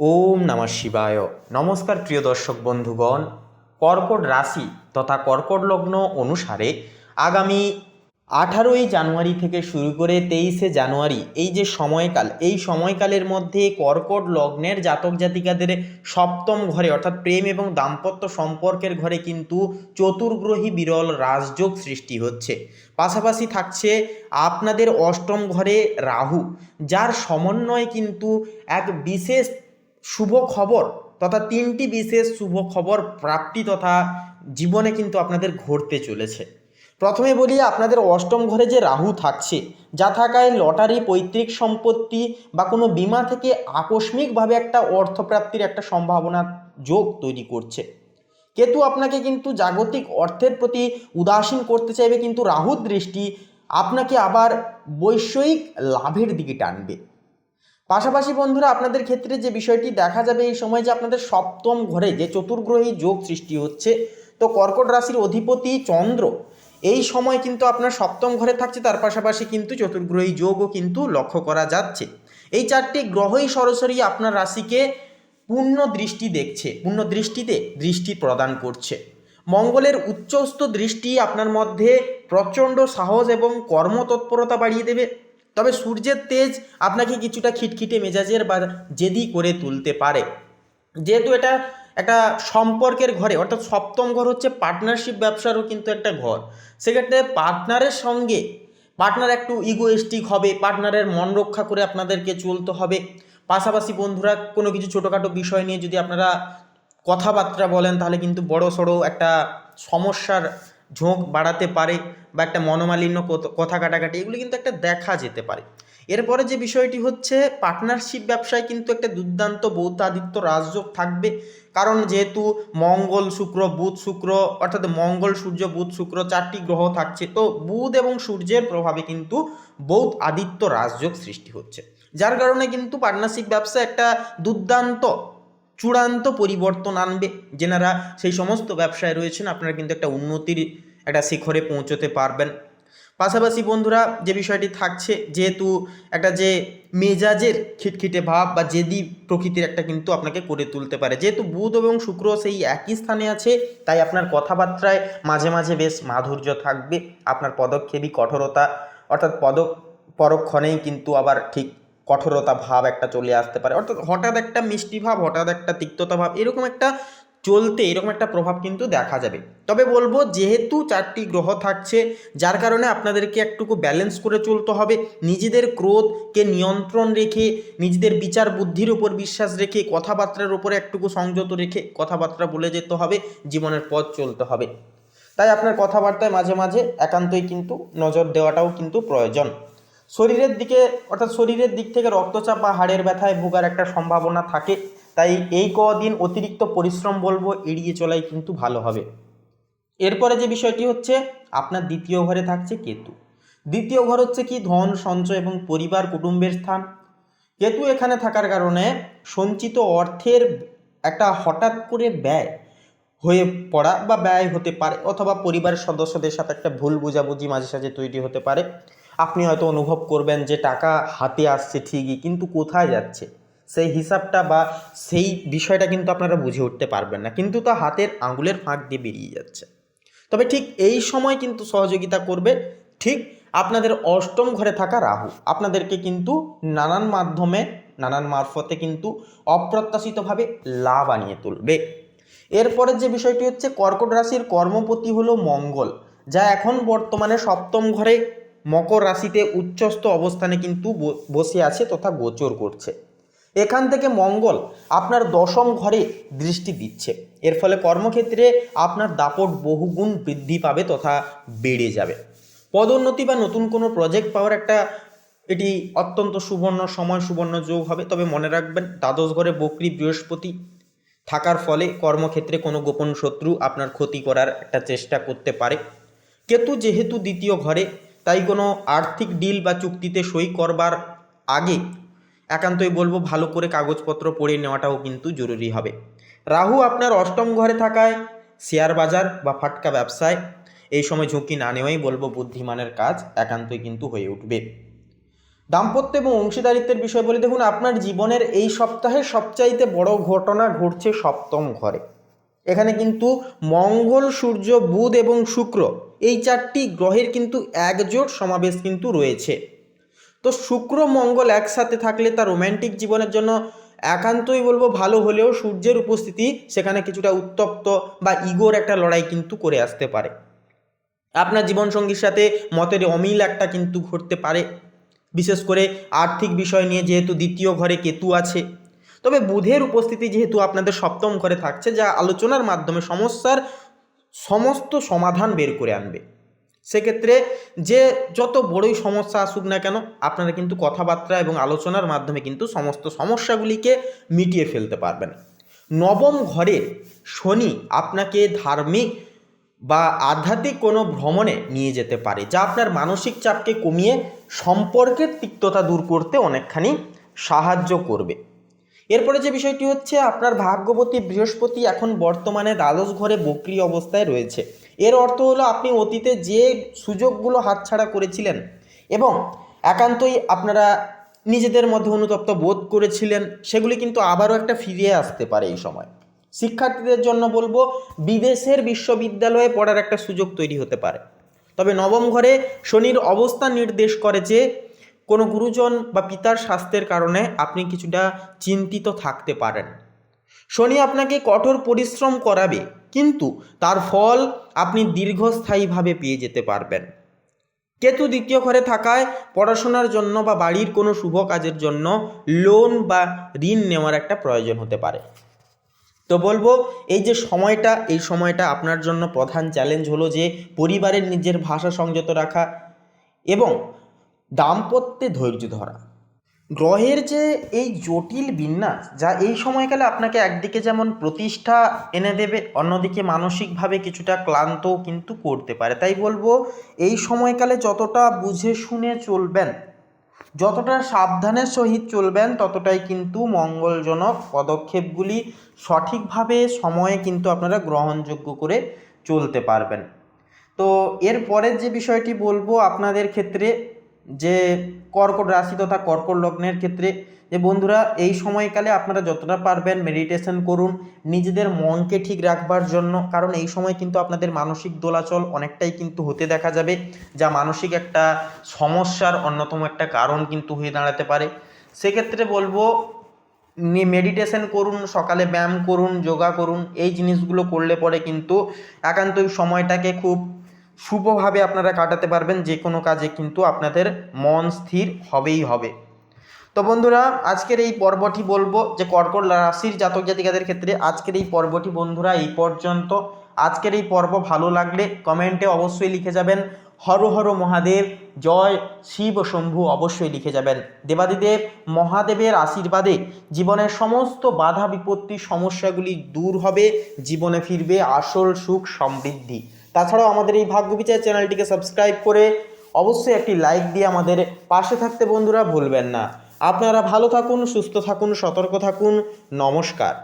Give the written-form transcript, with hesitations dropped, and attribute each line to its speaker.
Speaker 1: ওম নমঃ শিবায়। নমস্কার প্রিয় দর্শক বন্ধুগণ। কর্কট রাশি তথা কর্কট লগ্ন অনুসারে আগামী 18ই জানুয়ারি থেকে শুরু করে 23শে জানুয়ারি এই যে সময়কাল, এই সময়কালের মধ্যে কর্কট লগ্নের জাতক জাতিকাদের সপ্তম ঘরে অর্থাৎ প্রেম এবং দাম্পত্য সম্পর্কের ঘরে কিন্তু চতুর্গ্রহী বিরল রাজযোগ সৃষ্টি হচ্ছে। পাশাপাশি থাকছে আপনাদের অষ্টম ঘরে রাহু, যার সমন্বয়ে কিন্তু এক বিশেষ শুভ খবর তথা তিনটি বিশেষ শুভ খবর প্রাপ্তি তথা জীবনে কিন্তু আপনাদের ঘটতে চলেছে। প্রথমে বলি, আপনাদের অষ্টম ঘরে যে রাহু থাকছে, যা থাকায় লটারি, পৈতৃক সম্পত্তি বা কোনো বীমা থেকে আকস্মিকভাবে একটা অর্থপ্রাপ্তির একটা সম্ভাবনা যোগ তৈরি করছে। কেতু আপনাকে কিন্তু জাগতিক অর্থের প্রতি উদাসীন করতে চাইবে, কিন্তু রাহুর দৃষ্টি আপনাকে আবার বৈষয়িক লাভের দিকে টানবে। পাশাপাশি বন্ধুরা, আপনাদের ক্ষেত্রে যে বিষয়টি দেখা যাবে এই সময়, যে আপনাদের সপ্তম ঘরে যে চতুর্গ্রহী যোগ সৃষ্টি হচ্ছে, তো কর্কট রাশির অধিপতি চন্দ্র এই সময় কিন্তু আপনার সপ্তম ঘরে থাকছে, তার পাশাপাশি কিন্তু চতুর্গ্রহী যোগও কিন্তু লক্ষ্য করা যাচ্ছে। এই চারটি গ্রহই সরাসরি আপনার রাশিকে পূর্ণ দৃষ্টি দেখছে, পূর্ণ দৃষ্টিতে দৃষ্টি প্রদান করছে। মঙ্গলের উচ্চস্থ দৃষ্টি আপনার মধ্যে প্রচণ্ড সাহস এবং কর্মতৎপরতা বাড়িয়ে দেবে। তবে সূর্যের তেজ আপনাকে কিছুটা খিটখিটে মেজাজের বা জেদি করে তুলতে পারে। যেহেতু এটা একটা সম্পর্কের ঘরে, অর্থাৎ সপ্তম ঘর হচ্ছে পার্টনারশিপ ব্যবসারও কিন্তু একটা ঘর, সেক্ষেত্রে পার্টনারের সঙ্গে পার্টনার একটু ইগোয়েস্টিক হবে, পার্টনারের মন রক্ষা করে আপনাদেরকে চলতে হবে। পাশাপাশি বন্ধুরা, কোনো কিছু ছোটোখাটো বিষয় নিয়ে যদি আপনারা কথাবার্তা বলেন, তাহলে কিন্তু বড় সড়ো একটা সমস্যার ঝোঁক বাড়াতে পারে, বা একটা মনোমালিন্য, কথা কাটাকাটি, এগুলো কিন্তু একটা দেখা যেতে পারে। এরপরে যে বিষয়টি হচ্ছে, পার্টনারশিপ ব্যবসায় কিন্তু একটা দুর্দান্ত বৌদ্ধাদিত্য রাজযোগ থাকবে। কারণ যেহেতু মঙ্গল শুক্র বুধ শুক্র, অর্থাৎ মঙ্গল সূর্য বুধ শুক্র চারটি গ্রহ থাকছে, তো বুধ এবং সূর্যের প্রভাবে কিন্তু বৌদ্ধ আদিত্য রাজযোগ সৃষ্টি হচ্ছে, যার কারণে কিন্তু পার্টনারশিপ ব্যবসা একটা দুর্দান্ত চূড়ান্ত পরিবর্তন আনবে। যেনারা সেই সমস্ত ব্যবসায় রয়েছেন, আপনারা কিন্তু একটা উন্নতির একটা শিখরে পৌঁছতে পারবেন। পাশাপাশি বন্ধুরা, যে বিষয়টি থাকছে, যেহেতু একটা যে মেজাজের খিটখিটে ভাব বা জেদি প্রকৃতির একটা কিন্তু আপনাকে করে তুলতে পারে, যেহেতু বুধ এবং শুক্র সেই একই স্থানে আছে, তাই আপনার কথাবার্তায় মাঝে মাঝে বেশ মাধুর্য থাকবে। আপনার পদক্ষেপই কঠোরতা, অর্থাৎ পরক্ষণেই কিন্তু আবার ঠিক কঠোরতা ভাব একটা চলে আসতে পারে, অর্থাৎ হঠাৎ একটা মিষ্টি ভাব, হঠাৎ একটা তিক্ততা ভাব, এরকম একটা চলতে, এরকম একটা প্রভাব কিন্তু দেখা যাবে। তবে বলবো, যেহেতু চারটি গ্রহ থাকছে, যার কারণে আপনাদেরকে একটুকু ব্যালেন্স করে চলতে হবে। নিজেদের ক্রোধকে নিয়ন্ত্রণ রেখে, নিজেদের বিচার বুদ্ধির উপর বিশ্বাস রেখে, কথাবার্তার উপরে একটুকু সংযত রেখে কথাবার্তা বলে যেতে হবে, জীবনের পথ চলতে হবে। তাই আপনার কথাবার্তায় মাঝে মাঝে একান্তই কিন্তু নজর দেওয়াটাও কিন্তু প্রয়োজন। শরীরের দিকে, অর্থাৎ শরীরের দিক থেকে রক্তচাপ বা হাড়ের ব্যথায় ভোগার একটা সম্ভাবনা থাকে, তাই এই কদিন অতিরিক্ত পরিশ্রম বলবো এড়িয়ে চলাই কিন্তু ভালো হবে। এরপরে যে বিষয়টি হচ্ছে, আপনার দ্বিতীয় ঘরে থাকছে কেতু। দ্বিতীয় ঘর হচ্ছে কি, ধন সঞ্চয় এবং পরিবার কুটুম্বের স্থান। কেতু এখানে থাকার কারণে সঞ্চিত অর্থের একটা হঠাৎ করে ব্যয় হয়ে পড়া বা ব্যয় হতে পারে, অথবা পরিবারের সদস্যদের সাথে একটা ভুল বোঝাবুঝি মাঝে সাঝে তৈরি হতে পারে। আপনি হয়তো অনুভব করবেন যে টাকা হাতে আসছে ঠিকই, কিন্তু কোথায় যাচ্ছে সেই হিসাবটা বা সেই বিষয়টা কিন্তু আপনারা বুঝে উঠতে পারবেন না, কিন্তু তা হাতের আঙুলের ফাঁক দিয়ে বেরিয়ে যাচ্ছে। তবে ঠিক এই সময় কিন্তু সহযোগিতা করবে ঠিক আপনাদের অষ্টম ঘরে থাকা রাহু, আপনাদেরকে কিন্তু নানান মাধ্যমে, নানান মারফতে কিন্তু অপ্রত্যাশিতভাবে লাভ আনিয়ে তুলবে। এরপরের যে বিষয়টি হচ্ছে, কর্কট রাশির কর্মপতি হলো মঙ্গল, যা এখন বর্তমানে সপ্তম ঘরে মকর রাশিতে উচ্চস্থ অবস্থানে কিন্তু বসে আছে তথা গোচর করছে। এখান থেকে মঙ্গল আপনার দশম ঘরে দৃষ্টি দিচ্ছে। এর ফলে কর্মক্ষেত্রে আপনার দাপট বহুগুণ বৃদ্ধি পাবে তথা বেড়ে যাবে। পদোন্নতি বা নতুন কোনো প্রজেক্ট পাওয়ার একটা এটি অত্যন্ত সুবর্ণ সময়, সুবর্ণ যোগ হবে। তবে মনে রাখবেন, দ্বাদশ ঘরে বক্রী বৃহস্পতি থাকার ফলে কর্মক্ষেত্রে কোনো গোপন শত্রু আপনার ক্ষতি করার একটা চেষ্টা করতে পারে। কেতু যেহেতু দ্বিতীয় ঘরে, তাই কোনো আর্থিক ডিল বা চুক্তিতে সই করবার আগে একান্তই বলবো ভালো করে কাগজপত্র পড়ে নেওয়াটাও কিন্তু জরুরি হবে। রাহু আপনার অষ্টম ঘরে থাকায় শেয়ার বাজার বা ফাটকা ব্যবসায় এই সময় ঝুঁকি না নেওয়াই বলবো বুদ্ধিমানের কাজ, একান্তই কিন্তু হয়ে উঠবে। দাম্পত্য এবং অংশীদারিত্বের বিষয় বলে দেখুন, আপনার জীবনের এই সপ্তাহে সবচাইতে বড় ঘটনা ঘটছে সপ্তম ঘরে। এখানে কিন্তু মঙ্গল, সূর্য, বুধ এবং শুক্র এই চারটি গ্রহের কিন্তু একজোট সমাবেশ কিন্তু রয়েছে। তো শুক্র মঙ্গল একসাথে থাকলে তার রোম্যান্টিক জীবনের জন্য একান্তই বলবো ভালো, হলেও সূর্যের উপস্থিতি সেখানে কিছুটা উত্তপ্ত বা ইগোর একটা লড়াই কিন্তু করে আসতে পারে। আপনার জীবনসঙ্গীর সাথে মতের অমিল একটা কিন্তু ঘটতে পারে, বিশেষ করে আর্থিক বিষয় নিয়ে, যেহেতু দ্বিতীয় ঘরে কেতু আছে। তবে বুধের উপস্থিতি যেহেতু আপনাদের সপ্তম ঘরে থাকছে, যা আলোচনার মাধ্যমে সমস্যার সমস্ত সমাধান বের করে আনবে। সেক্ষেত্রে যে যত বড়ই সমস্যা আসুক না কেন, আপনারা কিন্তু কথাবার্তা এবং আলোচনার মাধ্যমে কিন্তু সমস্ত সমস্যাগুলিকে মিটিয়ে ফেলতে পারবেন। নবম ঘরের শনি আপনাকে ধার্মিক বা আধ্যাত্মিক কোনো ভ্রমণে নিয়ে যেতে পারে, যা আপনার মানসিক চাপকে কমিয়ে সম্পর্কের তিক্ততা দূর করতে অনেকখানি সাহায্য করবে। এরপরে যে বিষয়টি হচ্ছে, আপনার ভাগ্যবতী বৃহস্পতি এখন বর্তমানে দ্বাদশ ঘরে বক্রী অবস্থায় রয়েছে। এর অর্থ হলো আপনি অতীতে যে সুযোগগুলো হাতছাড়া করেছিলেন এবং একান্তই আপনারা নিজেদের মধ্যে অনুতপ্ত বোধ করেছিলেন, সেগুলি কিন্তু আবারও একটা ফিরিয়ে আসতে পারে এই সময়। শিক্ষার্থীদের জন্য বলবো, বিদেশের বিশ্ববিদ্যালয়ে পড়ার একটা সুযোগ তৈরি হতে পারে। তবে নবম ঘরে শনির অবস্থান নির্দেশ করে যে কোনো গুরুজন বা পিতার স্বাস্থ্যের কারণে আপনি কিছুটা চিন্তিত থাকতে পারেন। শনি আপনাকে কঠোর পরিশ্রম করাবে, কিন্তু তার ফল আপনি দীর্ঘস্থায়ীভাবে পেয়ে যেতে পারবেন। কেতু দ্বিতীয় ঘরে থাকায় পড়াশোনার জন্য বা বাড়ির কোনো শুভ কাজের জন্য লোন বা ঋণ নেওয়ার একটা প্রয়োজন হতে পারে। তো বলবো, এই যে সময়টা, এই সময়টা আপনার জন্য প্রধান চ্যালেঞ্জ হলো যে পরিবারের নিজের ভাষা সংযত রাখা এবং দাম্পত্যে ধৈর্য ধরা। গ্রহের যে এই জটিল বিন্যাস, যা এই সময়কালে আপনাকে একদিকে যেমন প্রতিষ্ঠা এনে দেবে, অন্যদিকে মানসিকভাবে কিছুটা ক্লান্তও কিন্তু করতে পারে। তাই বলবো, এই সময়কালে যতটা বুঝে শুনে চলবেন, যতটা সাবধানের সহিত চলবেন, ততটাই কিন্তু মঙ্গলজনক পদক্ষেপগুলি সঠিকভাবে সময়ে কিন্তু আপনারা গ্রহণযোগ্য করে চলতে পারবেন। তো এর পরের যে বিষয়টি বলবো আপনাদের ক্ষেত্রে, যে কর্কট রাশি তথা কর্কট লগ্নের ক্ষেত্রে, যে বন্ধুরা এই সময়কালে আপনারা যতটা পারবেন মেডিটেশন করুন নিজেদের মনকে ঠিক রাখবার জন্য, কারণ এই সময় কিন্তু আপনাদের মানসিক দোলাচল অনেকটাই কিন্তু হতে দেখা যাবে, যা মানসিক একটা সমস্যার অন্যতম একটা কারণ কিন্তু হয়ে দাঁড়াতে পারে। সেক্ষেত্রে বলবো, মেডিটেশন করুন, সকালে ব্যায়াম করুন, যোগা করুন। এই জিনিসগুলো করলে পরে কিন্তু একান্তই সময়টাকে খুব শুভভাবে আপনারা কাটাতে পারবেন। যে কোনো কাজে কিন্তু আপনাদের মন স্থির হবেই হবে। তো বন্ধুরা, আজকের এই পর্বটি বলবো যে কর্কট রাশির জাতক জাতিকাদের ক্ষেত্রে আজকের এই পর্বটি বন্ধুরা এই পর্যন্ত। আজকের এই পর্ব ভালো লাগলে কমেন্টে অবশ্যই লিখে যাবেন হর হর মহাদেব, জয় শিব শম্ভু অবশ্যই লিখে যাবেন। দেবাদিদেব মহাদেবের আশীর্বাদে জীবনের সমস্ত বাধা বিপত্তি সমস্যাগুলি দূর হবে, জীবনে ফিরবে আসল সুখ সমৃদ্ধি। তাছাড়াও আমাদের এই ভাগ্যবিচার চ্যানেলটিকে সাবস্ক্রাইব করে অবশ্যই একটি লাইক দিয়ে আমাদের পাশে থাকতে বন্ধুরা ভুলবেন না। আপনারা ভালো থাকুন, সুস্থ থাকুন, সতর্ক থাকুন। নমস্কার।